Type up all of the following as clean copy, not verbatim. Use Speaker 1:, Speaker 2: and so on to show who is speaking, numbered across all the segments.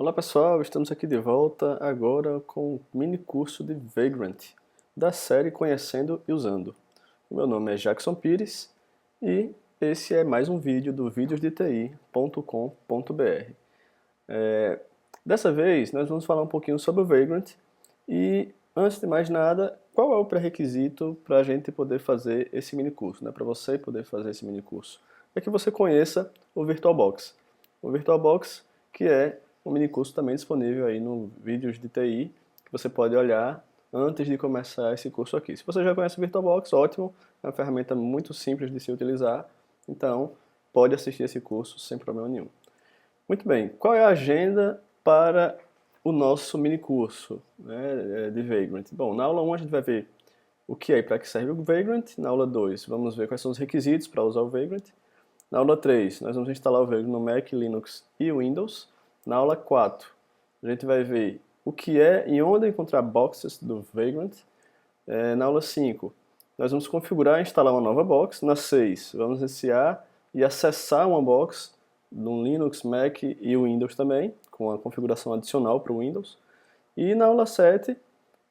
Speaker 1: Olá pessoal, estamos aqui de volta agora com o mini curso de Vagrant, da série Conhecendo e Usando. O meu nome é Jackson Pires e esse é mais um vídeo do videosdeti.com.br. Dessa vez nós vamos falar um pouquinho sobre o Vagrant e, antes de mais nada, qual é o pré-requisito para a gente poder fazer esse mini curso, né? Para você poder fazer esse mini curso? É que você conheça o VirtualBox. O VirtualBox, que é um mini curso também disponível aí no Vídeos de TI, que você pode olhar antes de começar esse curso aqui. Se você já conhece o VirtualBox, ótimo, é uma ferramenta muito simples de se utilizar, então pode assistir esse curso sem problema nenhum. Muito bem, qual é a agenda para o nosso mini curso, né, de Vagrant? Bom, na aula 1 a gente vai ver o que é e para que serve o Vagrant. Na aula 2 vamos ver quais são os requisitos para usar o Vagrant. Na aula 3 nós vamos instalar o Vagrant no Mac, Linux e Windows. Na aula 4 a gente vai ver o que é e onde encontrar boxes do Vagrant. Na aula 5 nós vamos configurar e instalar uma nova box. Na 6 vamos iniciar e acessar uma box no Linux, Mac e Windows também, com a configuração adicional para o Windows. E na aula 7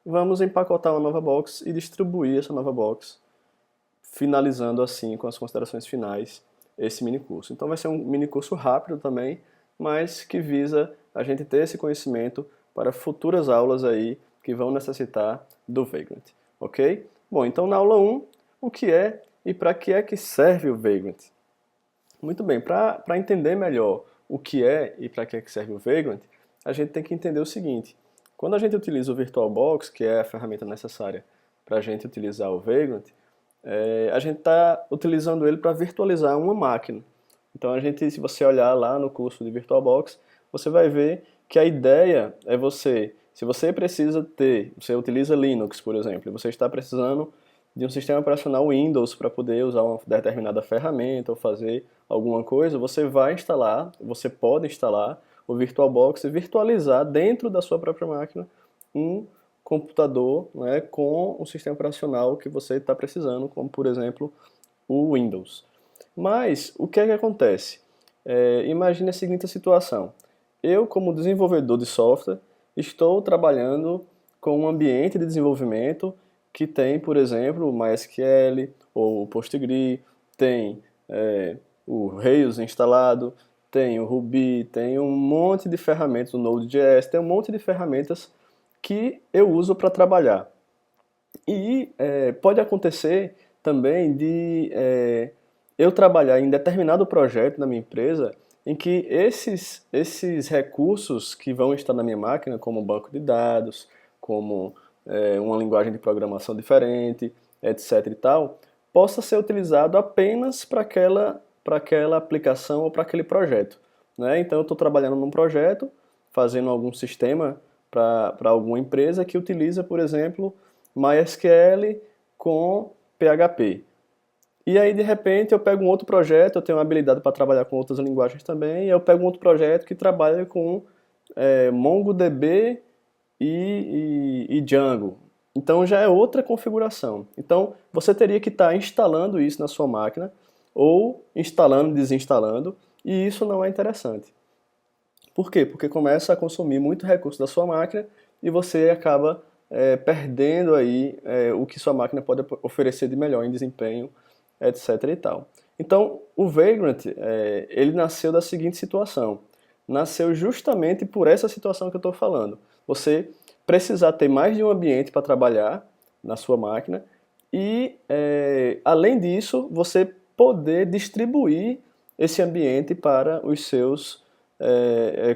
Speaker 1: vamos empacotar uma nova box e distribuir essa nova box, finalizando assim com as considerações finais esse mini curso. Então vai ser um mini curso rápido também, mas que visa a gente ter esse conhecimento para futuras aulas aí que vão necessitar do Vagrant, ok? Bom, então na aula 1, o que é e para que é que serve o Vagrant? Muito bem, para entender melhor o que é e para que serve o Vagrant, a gente tem que entender o seguinte. Quando a gente utiliza o VirtualBox, que é a ferramenta necessária para a gente utilizar o Vagrant, a gente está utilizando ele para virtualizar uma máquina. Então, se você olhar lá no curso de VirtualBox, você vai ver que a ideia é se você precisa você utiliza Linux, por exemplo, e você está precisando de um sistema operacional Windows para poder usar uma determinada ferramenta ou fazer alguma coisa, você pode instalar o VirtualBox e virtualizar dentro da sua própria máquina um computador, né, com um sistema operacional que você está precisando, como por exemplo o Windows. Mas o que é que acontece? Imagine a seguinte situação. Eu, como desenvolvedor de software, estou trabalhando com um ambiente de desenvolvimento que tem, por exemplo, o MySQL ou o Postgre, tem o Rails instalado, tem o Ruby, tem um monte de ferramentas, o Node.js, tem um monte de ferramentas que eu uso para trabalhar. E pode acontecer também de eu trabalhar em determinado projeto na minha empresa em que esses recursos que vão estar na minha máquina, como um banco de dados, como uma linguagem de programação diferente, etc. e tal, possa ser utilizado apenas para aquela aplicação ou para aquele projeto, né? Então eu estou trabalhando num projeto, fazendo algum sistema para alguma empresa que utiliza, por exemplo, MySQL com PHP. E aí, de repente, eu pego um outro projeto, eu tenho uma habilidade para trabalhar com outras linguagens também, e eu pego um outro projeto que trabalha com MongoDB e Django. Então já é outra configuração. Então você teria que estar instalando isso na sua máquina, ou instalando e desinstalando, e isso não é interessante. Por quê? Porque começa a consumir muito recurso da sua máquina e você acaba perdendo aí o que sua máquina pode oferecer de melhor em desempenho, etc. e tal. Então, o Vagrant, ele nasceu da seguinte situação. Nasceu justamente por essa situação que eu estou falando. Você precisar ter mais de um ambiente para trabalhar na sua máquina e, além disso, você poder distribuir esse ambiente para os seus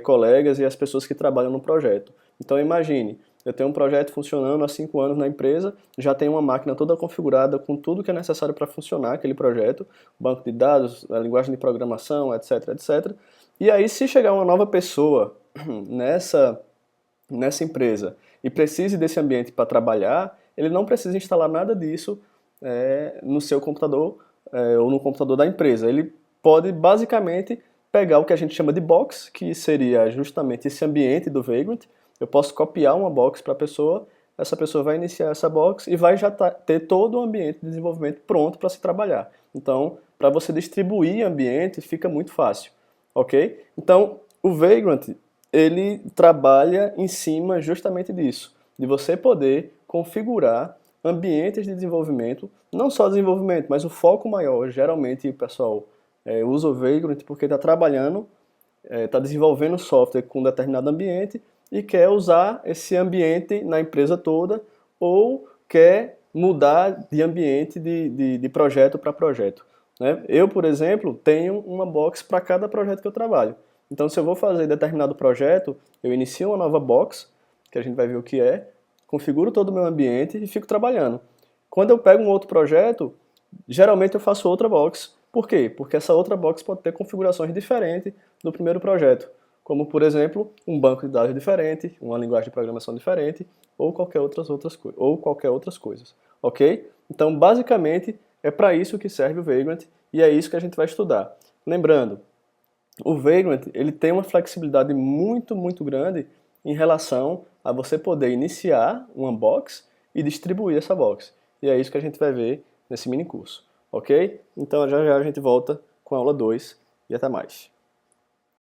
Speaker 1: colegas e as pessoas que trabalham no projeto. Então imagine, eu tenho um projeto funcionando há 5 anos na empresa, já tenho uma máquina toda configurada com tudo que é necessário para funcionar aquele projeto, banco de dados, a linguagem de programação, etc, etc. E aí, se chegar uma nova pessoa nessa empresa e precise desse ambiente para trabalhar, ele não precisa instalar nada disso no seu computador ou no computador da empresa. Ele pode basicamente pegar o que a gente chama de box, que seria justamente esse ambiente do Vagrant. Eu posso copiar uma box para a pessoa, essa pessoa vai iniciar essa box e vai já ter todo o ambiente de desenvolvimento pronto para se trabalhar. Então, para você distribuir ambiente, fica muito fácil, ok? Então, o Vagrant, ele trabalha em cima justamente disso, de você poder configurar ambientes de desenvolvimento, não só desenvolvimento, mas o foco maior. Geralmente o pessoal usa o Vagrant porque está trabalhando, está desenvolvendo software com um determinado ambiente e quer usar esse ambiente na empresa toda ou quer mudar de ambiente de projeto para projeto, né? Eu, por exemplo, tenho uma box para cada projeto que eu trabalho. Então, se eu vou fazer determinado projeto, eu inicio uma nova box, que a gente vai ver o que é, configuro todo o meu ambiente e fico trabalhando. Quando eu pego um outro projeto, geralmente eu faço outra box. Por quê? Porque essa outra box pode ter configurações diferentes do primeiro projeto, como, por exemplo, um banco de dados diferente, uma linguagem de programação diferente, ou qualquer outras coisas, ok? Então, basicamente, é para isso que serve o Vagrant e é isso que a gente vai estudar. Lembrando, o Vagrant ele tem uma flexibilidade muito, muito grande em relação a você poder iniciar uma box e distribuir essa box. E é isso que a gente vai ver nesse mini curso, ok? Então já já a gente volta com a aula 2 e até mais.